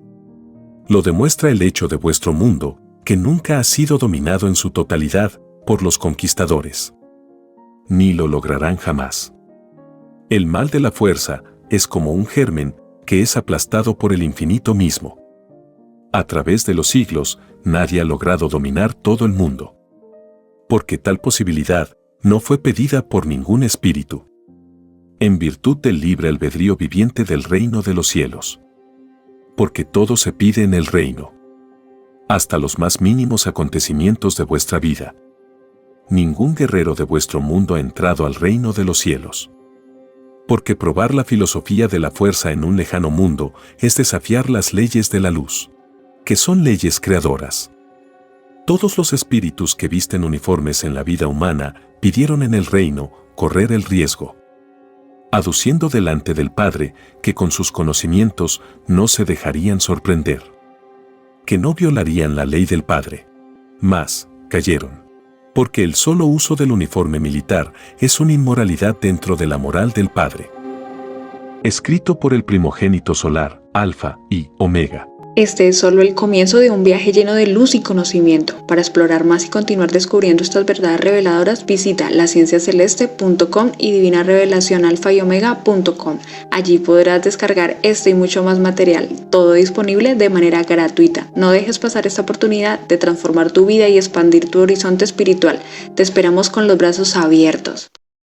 Lo demuestra el hecho de vuestro mundo, que nunca ha sido dominado en su totalidad por los conquistadores. Ni lo lograrán jamás. El mal de la fuerza es como un germen que es aplastado por el infinito mismo. A través de los siglos, nadie ha logrado dominar todo el mundo. Porque tal posibilidad no fue pedida por ningún espíritu. En virtud del libre albedrío viviente del reino de los cielos. Porque todo se pide en el reino. Hasta los más mínimos acontecimientos de vuestra vida. Ningún guerrero de vuestro mundo ha entrado al reino de los cielos. Porque probar la filosofía de la fuerza en un lejano mundo es desafiar las leyes de la luz, que son leyes creadoras. Todos los espíritus que visten uniformes en la vida humana pidieron en el reino correr el riesgo, aduciendo delante del Padre que con sus conocimientos no se dejarían sorprender, que no violarían la ley del Padre. Mas, cayeron. Porque el solo uso del uniforme militar es una inmoralidad dentro de la moral del Padre. Escrito por el primogénito solar, Alfa y Omega. Este es solo el comienzo de un viaje lleno de luz y conocimiento. Para explorar más y continuar descubriendo estas verdades reveladoras, visita lascienciaceleste.com y divinarevelacionalfayomega.com. Allí podrás descargar este y mucho más material, todo disponible de manera gratuita. No dejes pasar esta oportunidad de transformar tu vida y expandir tu horizonte espiritual. Te esperamos con los brazos abiertos.